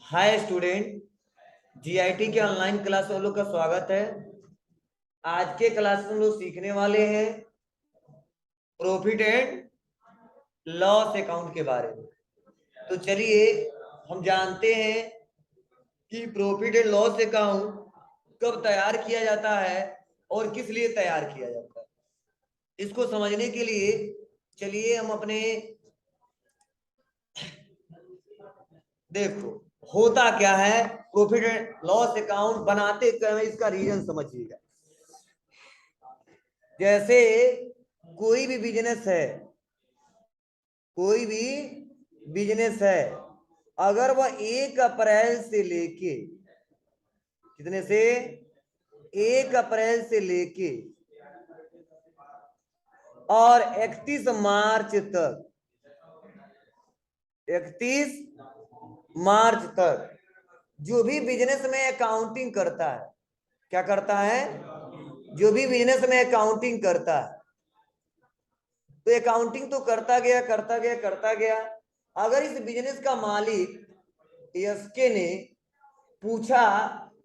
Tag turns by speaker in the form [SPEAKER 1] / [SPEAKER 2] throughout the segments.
[SPEAKER 1] Hi student, GIT के online class वालों का स्वागत है। आज के क्लास में हम लोग सीखने वाले हैं प्रॉफिट एंड लॉस अकाउंट के बारे में। तो चलिए हम जानते हैं कि प्रॉफिट एंड लॉस अकाउंट कब तैयार किया जाता है और किस लिए तैयार किया जाता है। इसको समझने के लिए चलिए हम अपने देखो होता क्या है, प्रॉफिट एंड लॉस अकाउंट बनाते क्या है, इसका रीजन समझिएगा। जैसे कोई भी बिजनेस है, कोई भी बिजनेस है, अगर वह 1 अप्रैल से लेके कितने से 1 अप्रैल से लेके और 31 मार्च तक 31 मार्च तक जो भी बिजनेस में अकाउंटिंग करता है, क्या करता है, जो भी बिजनेस में अकाउंटिंग करता है, तो अकाउंटिंग तो करता गया। अगर इस बिजनेस का मालिक एसके ने पूछा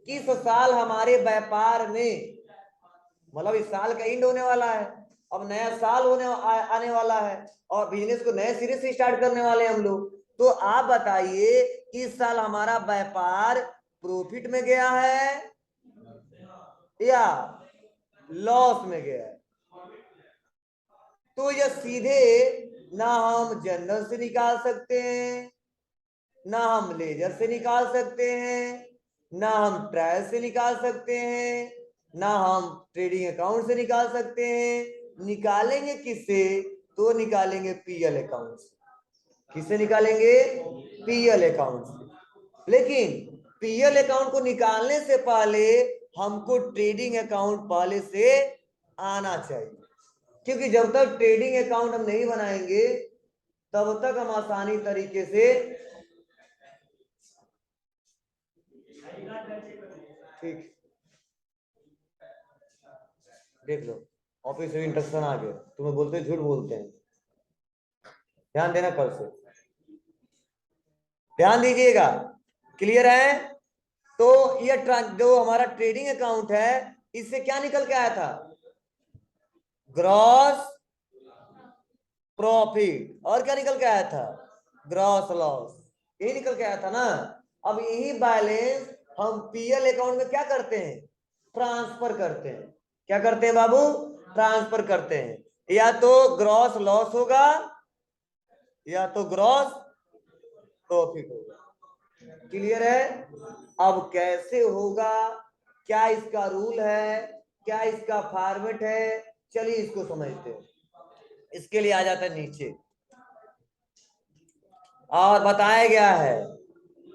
[SPEAKER 1] कि इस साल हमारे व्यापार में, मतलब इस साल का एंड होने वाला है, अब नया साल आने वाला है और बिजनेस को नए सिरे से स्टार्ट करने वाले हैं हम लोग, तो आप बताइए कि इस साल हमारा व्यापार प्रॉफिट में गया है या लॉस में गया है। तो यह सीधे ना हम जनरल से निकाल सकते हैं, ना हम लेजर से निकाल सकते हैं, ना हम ट्रायल से निकाल सकते हैं, ना हम ट्रेडिंग अकाउंट से निकाल सकते हैं। निकालेंगे किससे? तो निकालेंगे पीएल अकाउंट से। किससे निकालेंगे? पीएल अकाउंट से। लेकिन पीएल अकाउंट को निकालने से पहले हमको ट्रेडिंग अकाउंट पहले से आना चाहिए, क्योंकि जब तक ट्रेडिंग अकाउंट हम नहीं बनाएंगे तब तक हम आसानी तरीके से, ठीक, देख लो ऑफिस में इंस्ट्रक्शन आ गया, तुम्हें बोलते झूठ बोलते हैं, ध्यान देना कल से, ध्यान दीजिएगा। क्लियर है? तो ये जो हमारा ट्रेडिंग अकाउंट है, इससे क्या निकल के आया था? Gross profit. और क्या निकल के आया था? Gross loss. यही निकल के आया था ना। अब यही बैलेंस हम पीएल अकाउंट में क्या करते हैं? ट्रांसफर करते हैं। क्या करते हैं बाबू? ट्रांसफर करते हैं। या तो ग्रॉस लॉस होगा या तो ग्रॉस प्रॉफिट होगा। क्लियर है? अब कैसे होगा, क्या इसका रूल है, क्या इसका फॉर्मेट है, चलिए इसको समझते हैं। इसके लिए आ जाता है नीचे, और बताया गया है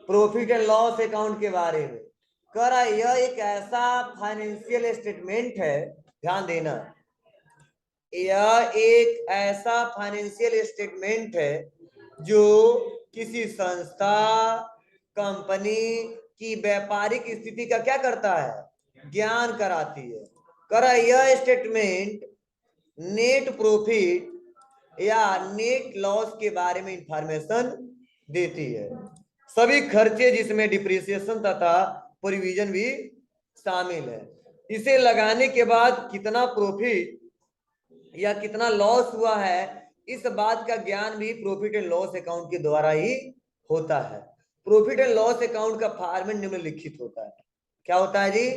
[SPEAKER 1] प्रॉफिट एंड लॉस अकाउंट के बारे में। करा यह एक ऐसा फाइनेंशियल स्टेटमेंट है, ध्यान देना, यह एक ऐसा फाइनेंशियल स्टेटमेंट है जो किसी संस्था, कंपनी की व्यापारिक स्थिति का क्या करता है? ज्ञान कराती है। करा यह स्टेटमेंट नेट प्रॉफिट या नेट लॉस के बारे में इंफॉर्मेशन देती है। सभी खर्चे जिसमें डिप्रिसिएशन तथा प्रोविजन भी शामिल है। इसे लगाने के बाद कितना प्रॉफिट या कितना लॉस हुआ है, इस बात का ज्ञान भी प्रॉफिट एंड लॉस अकाउंट के द्वारा ही होता है। प्रॉफिट एंड लॉस अकाउंट का फॉर्मेट निम्नलिखित होता है। क्या होता है जी?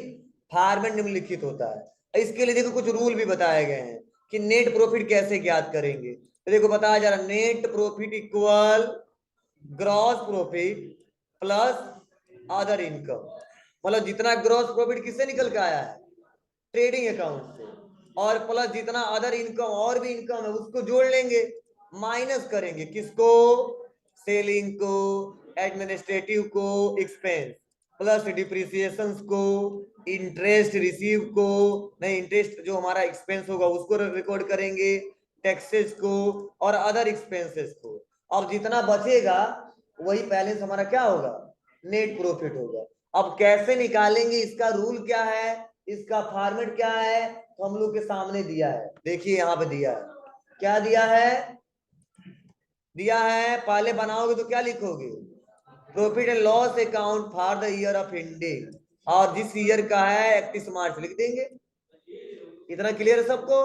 [SPEAKER 1] फॉर्मेट निम्नलिखित होता है। इसके लिए देखो कुछ रूल भी बताए गए हैं कि नेट प्रॉफिट कैसे ज्ञात करेंगे। तो देखो बताया जा रहा, net profit equal gross profit plus other income. मतलब जितना ग्रॉस प्रॉफिट किससे निकल के आया है? ट्रेडिंग अकाउंट से, और प्लस जितना अदर इनकम और भी इनकम है उसको जोड़ लेंगे, माइनस करेंगे किसको? सेलिंग को, एडमिनिस्ट्रेटिव को, एक्सपेंस, प्लस डिप्रिसिएशन को, इंटरेस्ट रिसीव को, नहीं इंटरेस्ट जो हमारा एक्सपेंस होगा उसको रिकॉर्ड करेंगे, टैक्सेस को और अदर एक्सपेंसेस को। अब जितना बचेगा वही बैलेंस हमारा क्या होगा? नेट प्रॉफिट होगा। अब कैसे निकालेंगे, इसका रूल क्या है, इसका फॉर्मेट क्या है, तो हम लोग के सामने दिया है। देखिए यहाँ पे दिया है, क्या दिया है? दिया है, पहले बनाओगे तो क्या लिखोगे? Profit and loss account for the year of ending, और जिस ईयर का है 31 मार्च लिख देंगे। इतना क्लियर है सबको?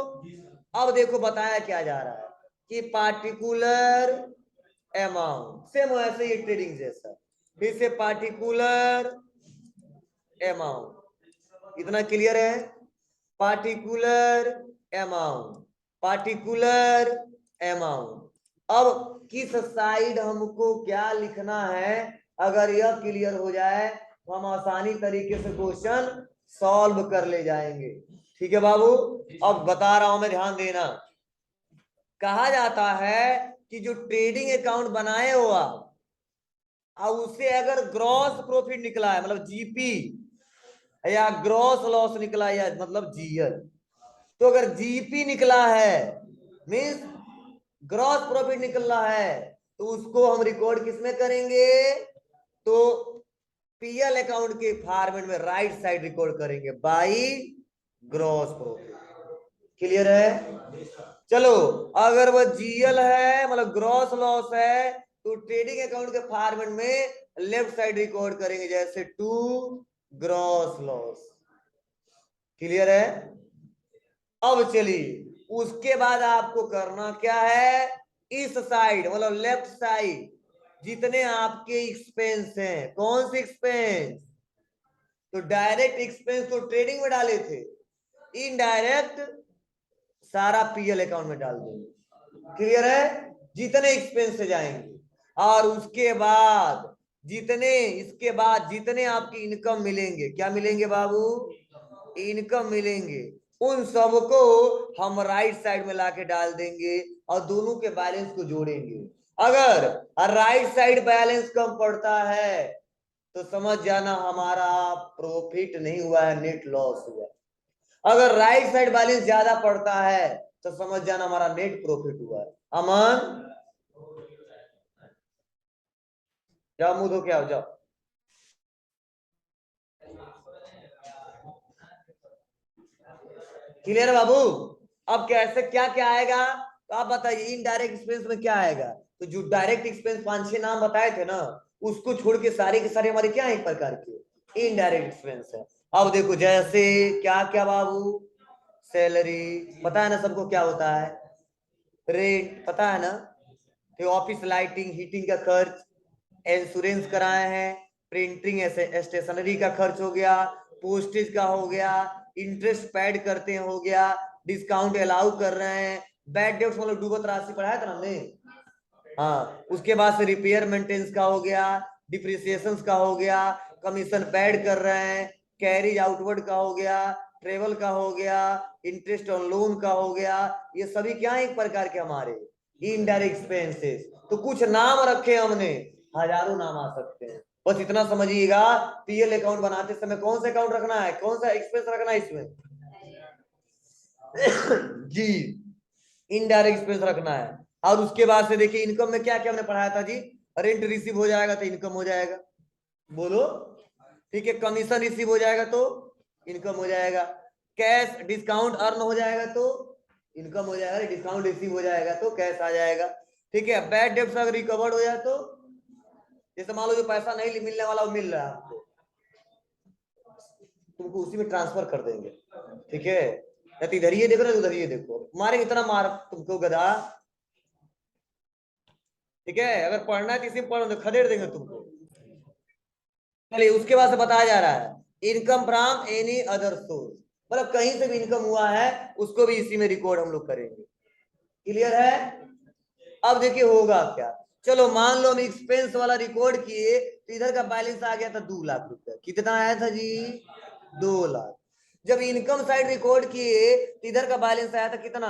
[SPEAKER 1] अब देखो बताया क्या जा रहा है कि पार्टिकुलर अमाउंट, सेम वैसे ही ट्रेडिंग जैसा, फिर से पार्टिकुलर अमाउंट। इतना क्लियर है? Particular amount, particular amount. अब किस साइड हमको क्या लिखना है, अगर यह क्लियर हो जाए तो हम आसानी तरीके से क्वेश्चन सॉल्व कर ले जाएंगे। ठीक है बाबू? अब बता रहा हूं मैं, ध्यान देना। कहा जाता है कि जो ट्रेडिंग अकाउंट बनाए हो आप, और उससे अगर ग्रॉस प्रॉफिट निकला है मतलब जीपी, या ग्रॉस लॉस निकला या मतलब जीएल, तो अगर जीपी निकला है मीन्स ग्रॉस प्रॉफिट निकल रहा है, तो उसको हम रिकॉर्ड किसमें करेंगे? तो पीएल अकाउंट के फॉर्मेट में राइट साइड रिकॉर्ड करेंगे बाई ग्रॉस प्रॉफिट। क्लियर है? चलो, अगर वो जीएल है मतलब ग्रॉस लॉस है, तो ट्रेडिंग अकाउंट के फॉर्मेट में लेफ्ट साइड रिकॉर्ड करेंगे, जैसे टू ग्रॉस लॉस। क्लियर है? अब चलिए उसके बाद आपको करना क्या है, इस साइड मतलब लेफ्ट साइड जितने आपके एक्सपेंस हैं, कौन से एक्सपेंस? तो डायरेक्ट एक्सपेंस तो ट्रेडिंग में डाले थे, इनडायरेक्ट सारा पीएल अकाउंट में डाल देंगे। क्लियर है? जितने एक्सपेंस से जाएंगे, और उसके बाद जितने, इसके बाद जितने आपकी इनकम मिलेंगे, क्या मिलेंगे बाबू? इनकम मिलेंगे, उन सबको हम राइट साइड में लाके डाल देंगे और दोनों के बैलेंस को जोड़ेंगे। अगर राइट साइड बैलेंस कम पड़ता है तो समझ जाना हमारा प्रॉफिट नहीं हुआ है, नेट लॉस हुआ। अगर राइट साइड बैलेंस ज्यादा पड़ता है तो समझ जाना हमारा नेट प्रॉफिट हुआ है। अमन जाओ, मुंह धो के आओ, जाओ। क्लियर है बाबू? अब कैसे क्या क्या आएगा तो आप बताइए, इनडायरेक्ट एक्सपेंस में क्या आएगा? तो जो डायरेक्ट एक्सपेंस 5-6 नाम बताए थे ना, उसको छोड़ के सारे हमारे क्या है, एक प्रकार के इनडायरेक्ट एक्सपेंस है। अब देखो जैसे क्या क्या बाबू, सैलरी पता है ना सबको क्या होता है, रेंट पता है ना, फिर ऑफिस लाइटिंग हीटिंग का खर्च, इंश्योरेंस कराए हैं, प्रिंटिंग स्टेशनरी का खर्च हो गया, पोस्टेज का हो गया, इंटरेस्ट पेड करते हैं हो गया, डिस्काउंट अलाउ कर रहे हैं, बैड डेट्स मतलब डूबत राशि पढ़ाया था ना हमने, हाँ। उसके बाद से रिपेयर मेंटेनेंस का हो गया, डिप्रिसिएशन का हो गया, कमीशन पेड कर रहे हैं, कैरिज आउटवर्ड का हो गया, ट्रेवल का हो गया, इंटरेस्ट ऑन लोन का हो गया। ये सभी क्या है, एक प्रकार के हमारे इनडायरेक्ट एक्सपेंसेस। तो कुछ नाम रखे हमने, हजारों नाम आ सकते हैं, बस इतना समझिएगा। पीएल अकाउंट बनाते समय कौन सा अकाउंट रखना है, कौन सा एक्सपेंस रखना है इसमें? जी, इनडायरेक्ट एक्सपेंस रखना है। और उसके बाद से देखिए इनकम में क्या क्या हमने पढ़ाया था जी, रेंट रिसीव हो जाएगा तो इनकम हो जाएगा, बोलो। ठीक है, कमीशन रिसीव हो जाएगा तो इनकम हो जाएगा, कैश डिस्काउंट अर्न हो जाएगा तो इनकम हो जाएगा, डिस्काउंट रिसीव हो जाएगा तो कैश आ जाएगा। ठीक है, बैड डेब्ट्स अगर रिकवर्ड हो जाए तो, जैसे मान लो जो पैसा नहीं मिलने वाला वो मिल रहा है आपको, तुमको उसी में ट्रांसफर कर देंगे। ठीक है, या तो इधर ही देखो ना उधर ही देखो, मारे इतना मार तुमको गधा। ठीक है, अगर पढ़ना है तो इसी में पढ़ो, तो खदेड़ देंगे तुमको। चलिए उसके बाद से बताया जा रहा है income from any other source, मतलब कहीं से भी इनकम हुआ है उसको भी इसी में रिकॉर्ड हम लोग करेंगे। क्लियर है? अब देखिए होगा क्या, चलो मान लो हम एक्सपेंस वाला रिकॉर्ड किए तो इधर का बैलेंस आ गया था 2 लाख रुपया। कितना आया था जी? 2 लाख। जब इनकम साइड रिकॉर्ड किए तो इधर का बैलेंस आया था कितना?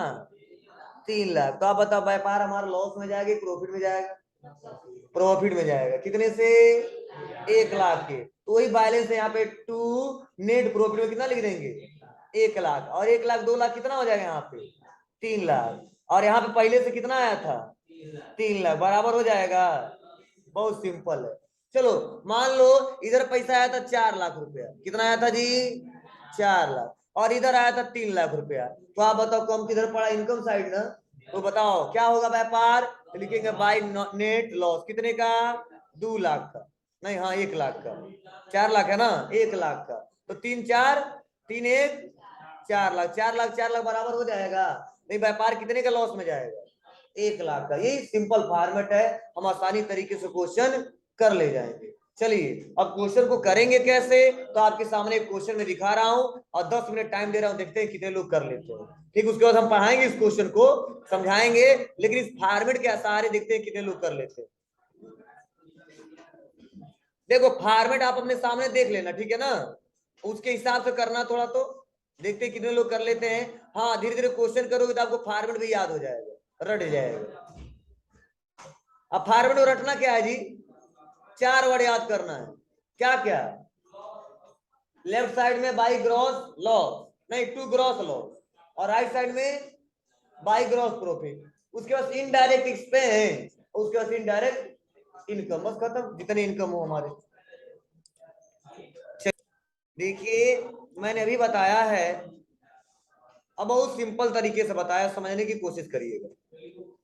[SPEAKER 1] 3 लाख। तो आप बताओ व्यापार हमारा लॉस में जाएगा प्रॉफिट में जाएगा? प्रॉफिट में जाएगा। कितने से? 1 लाख के। तो वही बैलेंस है यहाँ पे टू, नेट प्रॉफिट में कितना लिख देंगे? 1 लाख। और 1 लाख 2 लाख कितना हो जाएगा यहाँ पे? 3 लाख। और यहाँ पे पहले से कितना आया था? 3 लाख, बराबर हो जाएगा। बहुत सिंपल है। चलो मान लो इधर पैसा आया था 4 लाख रुपया। कितना आया था जी? 4 लाख। और इधर आया था 3 लाख रुपया। तो आप बताओ कम किधर पड़ा? इनकम साइड ना। तो बताओ क्या होगा व्यापार? तो लिखेंगे बाय नेट लॉस, कितने का? 2 लाख का। नहीं, हाँ 1 लाख का, 4 लाख है ना, 1 लाख का, तो 3 4 3 1 4 लाख, 4 लाख 4 लाख बराबर हो जाएगा। नहीं, व्यापार कितने का लॉस में जाएगा? 1 लाख का। यही सिंपल फॉर्मेट है, हम आसानी तरीके से क्वेश्चन कर ले जाएंगे। चलिए अब क्वेश्चन को करेंगे कैसे, तो आपके सामने एक क्वेश्चन में दिखा रहा हूं और 10 मिनट टाइम दे रहा हूं, देखते हैं कितने लोग कर लेते हैं। ठीक, उसके बाद हम पढ़ाएंगे इस क्वेश्चन को, समझाएंगे, लेकिन इस फॉर्मेट के सहारे देखते हैं कितने लोग कर लेते हैं। देखो फॉर्मेट आप अपने सामने देख लेना, ठीक है ना, उसके हिसाब से करना थोड़ा, तो देखते हैं कितने लोग कर लेते हैं। हाँ, धीरे धीरे क्वेश्चन करोगे तो आपको फॉर्मेट भी याद हो जाएगा, रट जाएगा। अब फॉर्मेट में रटना क्या है जी, 4 वर्ड याद करना है। क्या क्या? लेफ्ट साइड में बाई ग्रॉस लॉस, नहीं टू ग्रॉस लॉस, और राइट साइड में बाई ग्रॉस प्रॉफिट। उसके बाद इनडायरेक्ट एक्सपेंस, उसके बाद इनडायरेक्ट इनकम, बस खत्म, जितने इनकम हो हमारे। देखिए मैंने अभी बताया है, अब बहुत सिंपल तरीके से बताया, समझने की कोशिश करिएगा।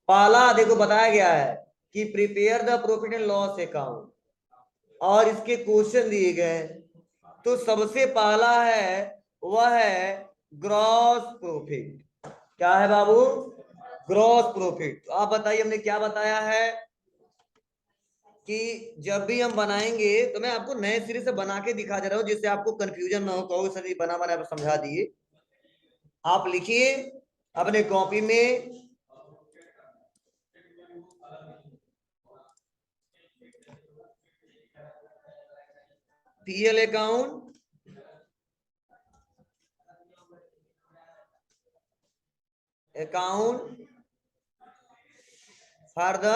[SPEAKER 1] पहला देखो बताया गया है कि prepare the profit and loss account, और इसके क्वेश्चन दिए गए, तो सबसे पहला है वह है ग्रॉस प्रॉफिट। क्या है बाबू? Gross profit. तो आप बताइए हमने क्या बताया है कि जब भी हम बनाएंगे, तो मैं आपको नए सिरे से बना के दिखा दे रहा हूं जिससे आपको कंफ्यूजन ना हो, कहोगे सर ये बना बना समझा दिए। आप लिखिए अपने कॉपी में, PL account, account for the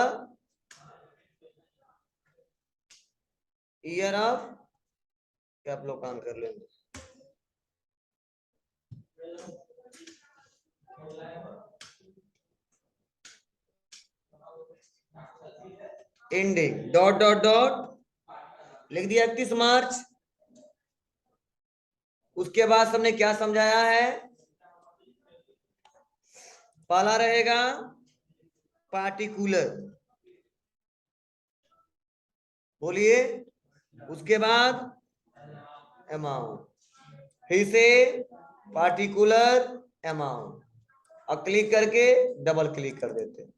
[SPEAKER 1] year of, क्या आप लोग काम कर लेंगे, एंडिंग डॉट डॉट डॉट लिख दिया 31 मार्च। उसके बाद हमने क्या समझाया है, पहला रहेगा पार्टिकुलर, बोलिए, उसके बाद अमाउंट, फिर से पार्टिकुलर अमाउंट, और क्लिक करके डबल क्लिक कर देते हैं।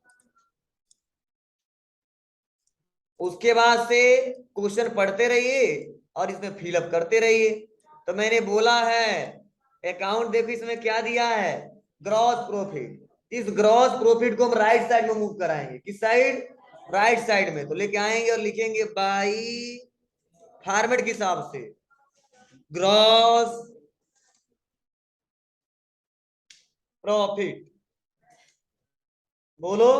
[SPEAKER 1] उसके बाद से क्वेश्चन पढ़ते रहिए और इसमें फिलअप करते रहिए। तो मैंने बोला है अकाउंट, देखो इसमें क्या दिया है, ग्रॉस प्रॉफिट। इस ग्रॉस प्रॉफिट को हम राइट साइड में मूव कराएंगे, किस साइड? राइट साइड में। तो लेके आएंगे और लिखेंगे बाई फॉर्मेट के हिसाब से ग्रॉस प्रॉफिट। बोलो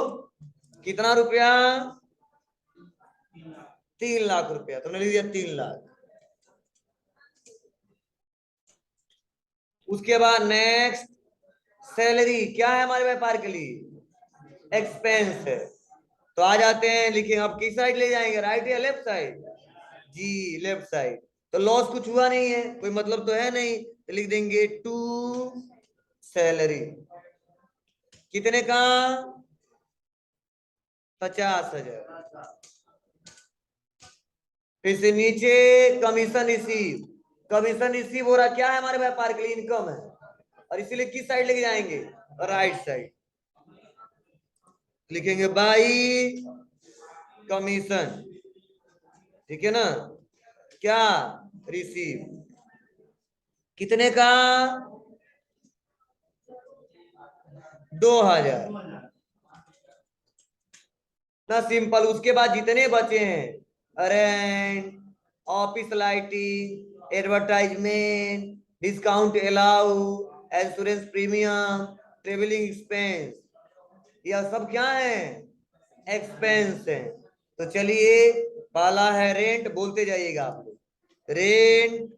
[SPEAKER 1] कितना रुपया? 3 लाख रुपया। तुमने लिख दिया 3 लाख। उसके बाद नेक्स्ट सैलरी, क्या है हमारे व्यापार के लिए? एक्सपेंस है। तो आ जाते हैं, लिखेंगे अब किस साइड ले जाएंगे, राइट या लेफ्ट साइड? जी लेफ्ट साइड। तो लॉस कुछ हुआ नहीं है, कोई मतलब तो है नहीं, तो लिख देंगे टू सैलरी, कितने का? 50,000। फिर से नीचे कमीशन रिसीव, कमीशन रिसीव हो रहा, क्या है हमारे व्यापार के लिए? इनकम है, और इसीलिए किस साइड लेके जाएंगे? Right side. लिखेंगे बाई कमीशन, ठीक है ना, क्या? रिसीव, कितने का? 2,000 ना, सिंपल। उसके बाद जितने बचे हैं, rent, office lighting, advertisement, discount allow, insurance premium, travelling expense, यह सब क्या है? एक्सपेंस है। तो चलिए पहला है रेंट, बोलते जाइएगा आप लोग, रेंट।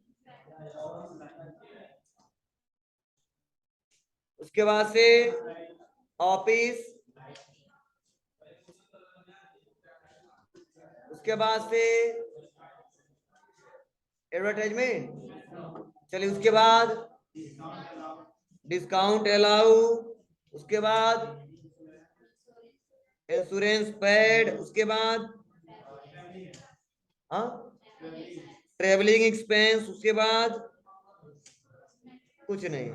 [SPEAKER 1] उसके बाद से ऑफिस, उसके बाद से एडवर्टाइजमेंट, चलिए उसके बाद डिस्काउंट अलाउ, उसके बाद इंश्योरेंस पेड, उसके बाद हाँ ट्रेवलिंग एक्सपेंस, उसके बाद कुछ नहीं।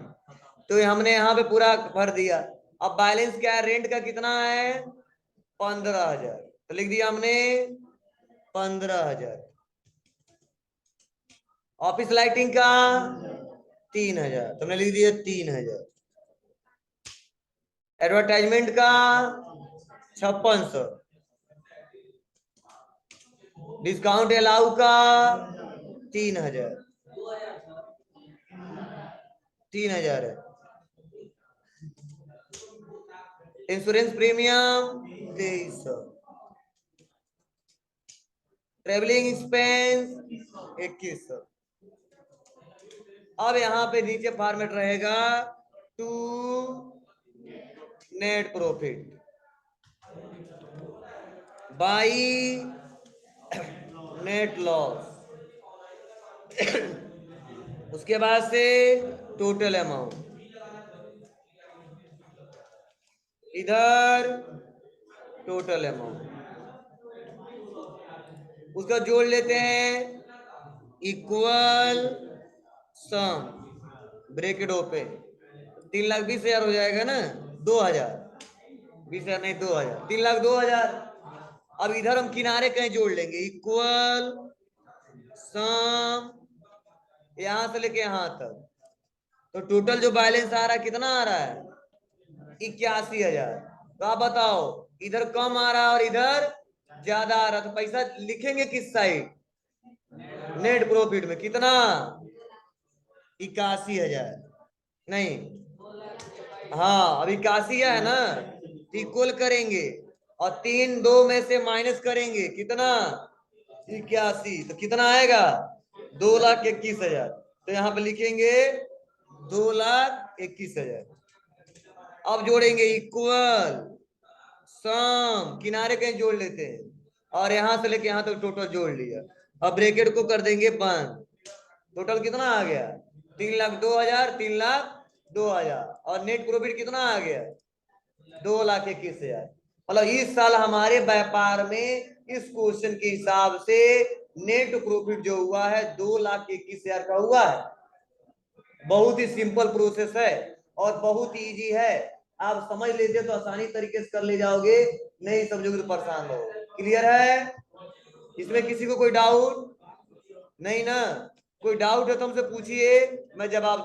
[SPEAKER 1] तो हमने यहाँ पे पूरा भर दिया। अब बैलेंस क्या है, रेंट का कितना है 15,000, तो लिख दिया हमने 15,000। ऑफिस लाइटिंग का 3,000, तो हमने लिख दिया 3,000। एडवर्टाइजमेंट का 5600। डिस्काउंट अलाउ का 3,000, 3,000 है। Insurance premium 2300। Travelling expense 2100। अब यहाँ पे नीचे फॉर्मेट रहेगा to net profit by net loss. उसके बाद से टोटल अमाउंट, इधर टोटल अमाउंट, उसका जोड़ लेते हैं इक्वल सम ब्रैकेट ओपन। 3,20,000 हो जाएगा ना, 2,000, 20,000 नहीं 2,000, 3,02,000। अब इधर हम किनारे कहीं जोड़ लेंगे इक्वल सम यहां से लेके यहां तक। तो टोटल जो बैलेंस आ रहा है कितना आ रहा है 81,000। तो आप बताओ इधर कम आ रहा है और इधर ज्यादा आ रहा, तो पैसा लिखेंगे किस साइड, नेट प्रॉफिट में कितना 81,000 नहीं, हाँ अब 81 है ना, इक्वल करेंगे और 3 2 में से माइनस करेंगे कितना 81, तो कितना आएगा 2,21,000। तो यहाँ पे लिखेंगे 2,21,000। अब जोड़ेंगे इक्वल सम, किनारे कहीं जोड़ लेते हैं और यहां से लेके यहां तक टोटल जोड़ लिया। अब ब्रैकेट को कर देंगे बंद। टोटल कितना आ गया 3,02,000, 3,02,000 और नेट प्रॉफिट कितना आ गया 2,21,000। मतलब इस साल हमारे व्यापार में इस क्वेश्चन के हिसाब से नेट प्रॉफिट जो हुआ है 2,21,000 का हुआ है। बहुत ही सिंपल प्रोसेस है और बहुत इजी है। आप समझ लेते तो आसानी तरीके से कर ले जाओगे, नहीं समझोगे तो परेशान हो। क्लियर है, इसमें किसी को कोई डाउट नहीं ना? कोई डाउट है तो हमसे पूछिए, मैं जवाब दूंगा।